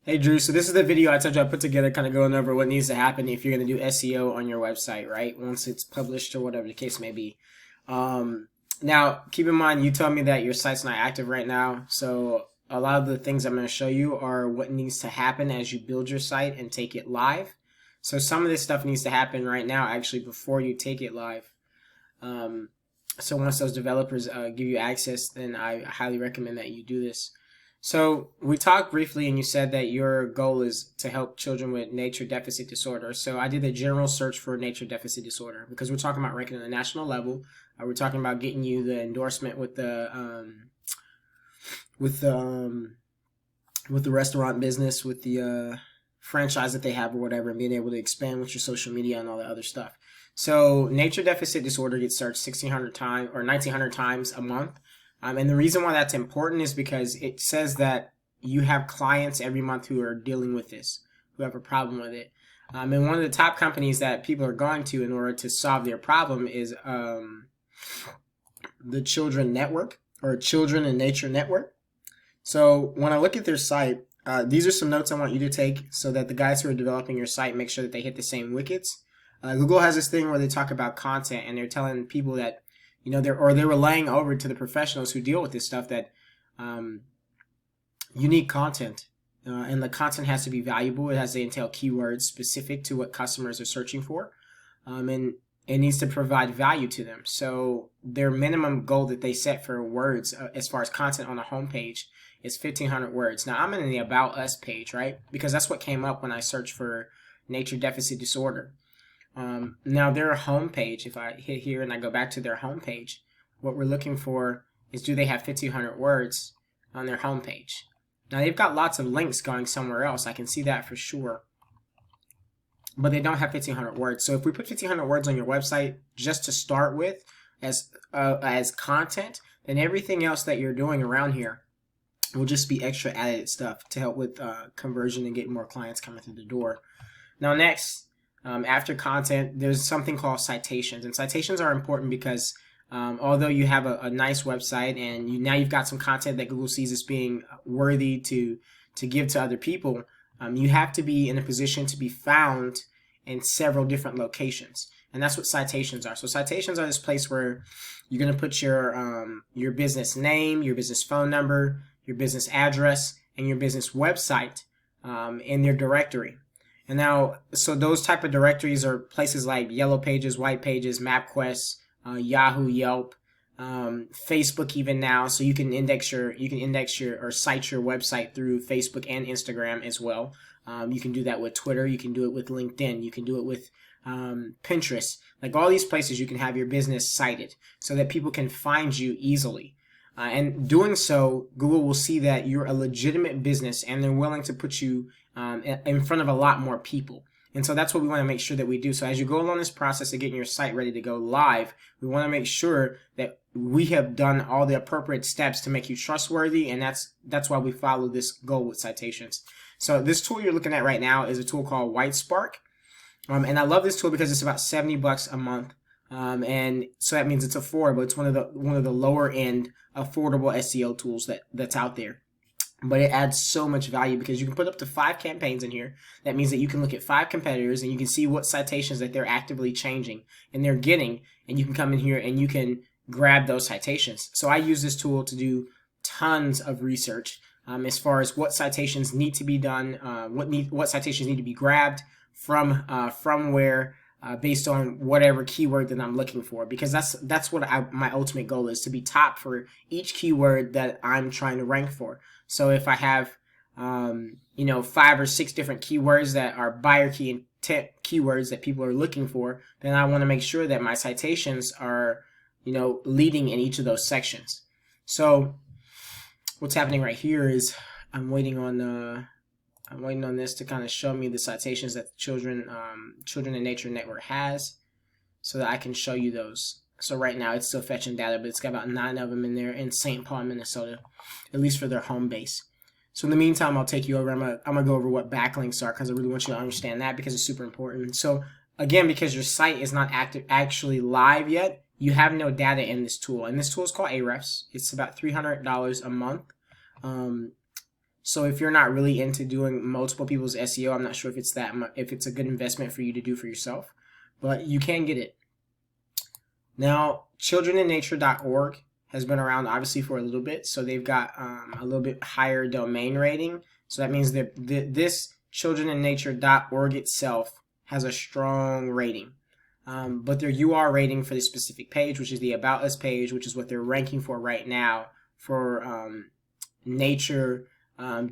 Hey Drew, so this is the video I told you I put together kind of going over what needs to happen if you're going to do SEO on your website, right? Once it's published or whatever the case may be. Now, keep in mind, you told me that your site's not active right now. So a lot of the things I'm going to show you are what needs to happen as you build your site and take it live. So some of this stuff needs to happen right now, actually, before you take it live. So once those developers give you access, then I highly recommend that you do this. So we talked briefly, and you said that your goal is to help children with nature deficit disorder. So I did a general search for nature deficit disorder because we're talking about ranking on a national level. We're talking about getting you the endorsement with with the um, the restaurant business, with the franchise that they have or whatever, and being able to expand with your social media and all that other stuff. So nature deficit disorder gets searched 1,600 times or 1,900 times a month. And the reason why that's important is because it says that you have clients every month who are dealing with this, who have a problem with it. And one of the top companies that people are going to in order to solve their problem is the Children Network, or Children and Nature Network. So when I look at their site, these are some notes I want you to take so that the guys who are developing your site make sure that they hit the same wickets. Google has this thing where they talk about content, and they're telling people that they're relaying over to the professionals who deal with this stuff that you need content, and the content has to be valuable. It has to entail keywords specific to what customers are searching for, and it needs to provide value to them. So their minimum goal that they set for words, as far as content on the homepage, is 1,500 words. Now I'm in the About Us page, right? Because that's what came up when I searched for nature deficit disorder. Now their homepage, if I hit here and I go back to their homepage, what we're looking for is, do they have 1,500 words on their homepage? Now they've got lots of links going somewhere else. I can see that for sure. But they don't have 1,500 words. So if we put 1,500 words on your website just to start with as content, then everything else that you're doing around here will just be extra added stuff to help with conversion and get more clients coming through the door. Now next, after content, there's something called citations, and citations are important because although you have a nice website and now you've got some content that Google sees as being worthy to give to other people, you have to be in a position to be found in several different locations, and that's what citations are. So citations are this place where you're going to put your business name, your business phone number, your business address, and your business website in their directory. And now, so those type of directories are places like Yellow Pages, White Pages, MapQuest, Yahoo, Yelp, Facebook even now. So you can index your or cite your website through Facebook and Instagram as well. You can do that with Twitter. You can do it with LinkedIn. You can do it with Pinterest. Like all these places, you can have your business cited so that people can find you easily. And doing so, Google will see that you're a legitimate business and they're willing to put you in front of a lot more people. And so that's what we want to make sure that we do. So as you go along this process of getting your site ready to go live, we want to make sure that we have done all the appropriate steps to make you trustworthy, and that's why we follow this goal with citations. So this tool you're looking at right now is a tool called Whitespark. And I love this tool because it's about $70 a month. And so that means it's affordable. It's one of the lower end affordable SEO tools that's out there. But it adds so much value because you can put up to 5 campaigns in here. That means that you can look at 5 competitors and you can see what citations that they're actively changing and they're getting, and you can come in here and you can grab those citations. So I use this tool to do tons of research as far as what citations need to be done, what citations need to be grabbed from where, based on whatever keyword that I'm looking for, because that's what my ultimate goal is, to be top for each keyword that I'm trying to rank for. So if I have 5 or 6 different keywords that are buyer key intent keywords that people are looking for, then I want to make sure that my citations are leading in each of those sections. So what's happening right here is I'm waiting on this to kind of show me the citations that the Children and Nature Network has, so that I can show you those. So right now it's still fetching data, but it's got about 9 of them in there in St. Paul, Minnesota, at least for their home base. So in the meantime, I'll take you over. I'm gonna go over what backlinks are because I really want you to understand that because it's super important. So again, because your site is not actually live yet, you have no data in this tool, and this tool is called Ahrefs. It's about $300 a month. So if you're not really into doing multiple people's SEO, I'm not sure if it's if it's a good investment for you to do for yourself, but you can get it. Now, childreninnature.org has been around obviously for a little bit, so they've got a little bit higher domain rating. So that means that this childreninnature.org itself has a strong rating. But their UR rating for the specific page, which is the About Us page, which is what they're ranking for right now for nature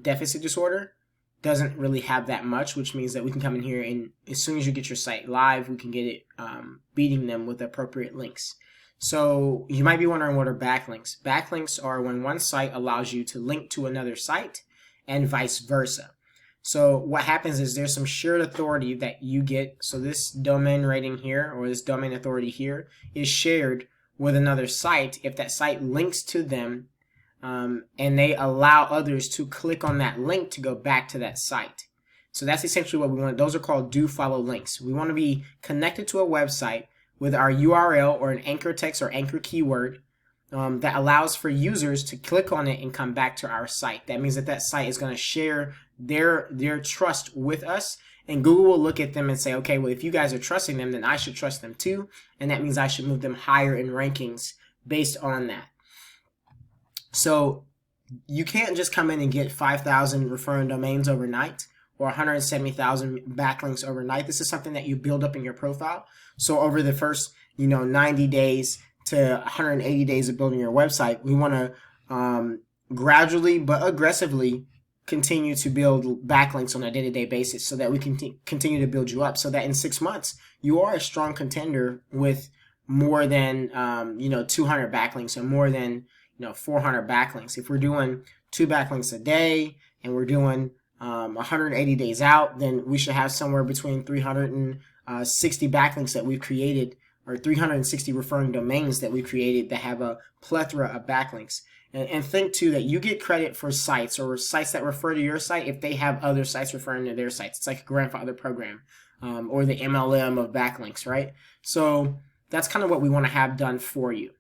deficit disorder, doesn't really have that much, which means that we can come in here and as soon as you get your site live, we can get it beating them with appropriate links. So you might be wondering, what are backlinks? Backlinks are when one site allows you to link to another site and vice versa. So what happens is there's some shared authority that you get. So this domain rating here, or this domain authority here, is shared with another site if that site links to them and they allow others to click on that link to go back to that site. So that's essentially what we want. Those are called do follow links. We want to be connected to a website with our URL or an anchor text or anchor keyword that allows for users to click on it and come back to our site. That means that that site is going to share their trust with us, and Google will look at them and say, okay, well, if you guys are trusting them, then I should trust them too, and that means I should move them higher in rankings based on that. So you can't just come in and get 5,000 referring domains overnight or 170,000 backlinks overnight. This is something that you build up in your profile. So over the first 90 days to 180 days of building your website, we want to gradually but aggressively continue to build backlinks on a day-to-day basis so that we can continue to build you up, so that in 6 months you are a strong contender with more than 200 backlinks or more than 400 backlinks. If we're doing 2 backlinks a day and we're doing 180 days out, then we should have somewhere between 360 backlinks that we've created, or 360 referring domains that we created that have a plethora of backlinks. And think too that you get credit for sites or sites that refer to your site if they have other sites referring to their sites. It's like a grandfather program or the MLM of backlinks, right? So that's kind of what we want to have done for you.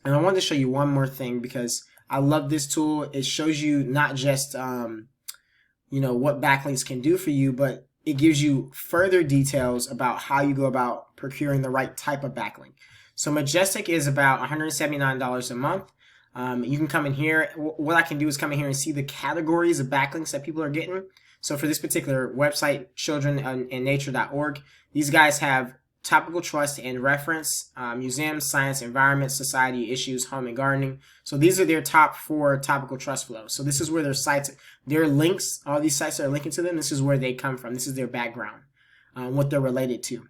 And I wanted to show you one more thing because I love this tool. It shows you not just what backlinks can do for you, but it gives you further details about how you go about procuring the right type of backlink. So Majestic is about $179 a month. You can come in here. What I can do is come in here and see the categories of backlinks that people are getting. So for this particular website, childreninnature.org, these guys have topical trust and reference, museums, science, environment, society, issues, home and gardening. So these are their top 4 topical trust flows. So this is where their sites, their links, all these sites that are linking to them, this is where they come from. This is their background, what they're related to.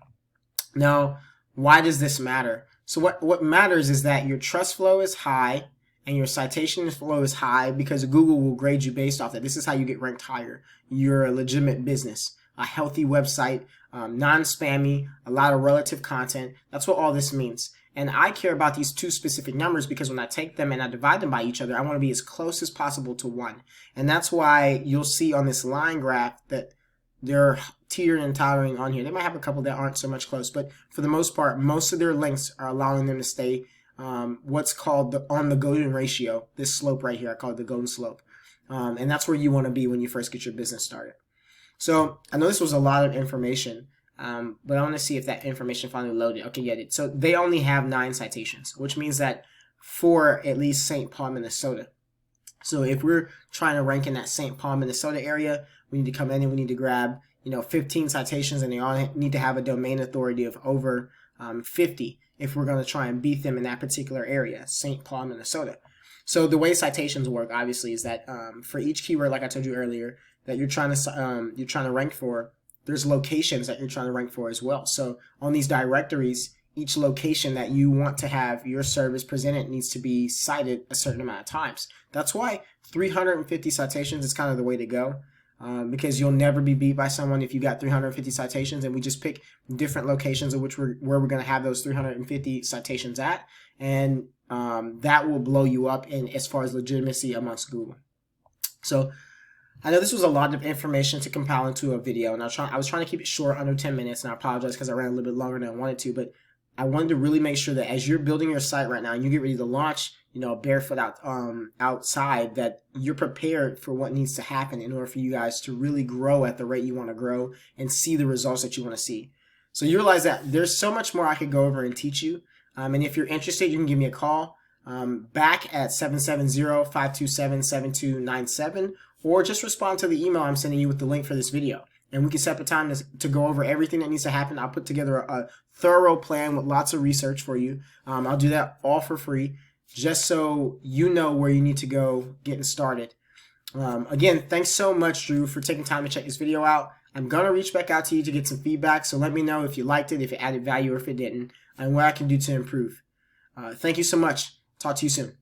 Now, why does this matter? So what matters is that your trust flow is high and your citation flow is high because Google will grade you based off that. This is how you get ranked higher. You're a legitimate business, a healthy website, non-spammy, a lot of relative content. That's what all this means. And I care about these 2 specific numbers because when I take them and I divide them by each other, I want to be as close as possible to 1. And that's why you'll see on this line graph that they're tiered and tolerating on here. They might have a couple that aren't so much close, but for the most part, most of their links are allowing them to stay what's called on the golden ratio, this slope right here. I call it the golden slope. And that's where you want to be when you first get your business started. So I know this was a lot of information, but I want to see if that information finally loaded. Okay, yeah, it did. So they only have 9 citations, which means that for at least St. Paul, Minnesota. So if we're trying to rank in that St. Paul, Minnesota area, we need to come in and we need to grab 15 citations, and they all need to have a domain authority of over 50 if we're going to try and beat them in that particular area, St. Paul, Minnesota. So the way citations work, obviously, is that for each keyword, like I told you earlier, that you're trying to rank for, there's locations that you're trying to rank for as well. So on these directories, each location that you want to have your service presented needs to be cited a certain amount of times. That's why 350 citations is kind of the way to go. Because you'll never be beat by someone if you got 350 citations, and we just pick different locations of where we're going to have those 350 citations at, and that will blow you up in as far as legitimacy amongst Google. So I know this was a lot of information to compile into a video, and I was trying to keep it short, under 10 minutes, and I apologize because I ran a little bit longer than I wanted to, but I wanted to really make sure that as you're building your site right now and you get ready to launch, Barefoot outside, that you're prepared for what needs to happen in order for you guys to really grow at the rate you want to grow and see the results that you want to see. So you realize that there's so much more I could go over and teach you. And if you're interested, you can give me a call back at 770-527-7297, or just respond to the email I'm sending you with the link for this video. And we can set up a time to go over everything that needs to happen. I'll put together a thorough plan with lots of research for you. I'll do that all for free, just so you know where you need to go getting started. Again, thanks so much, Drew, for taking time to check this video out. I'm going to reach back out to you to get some feedback, so let me know if you liked it, if it added value, or if it didn't, and what I can do to improve. Thank you so much. Talk to you soon.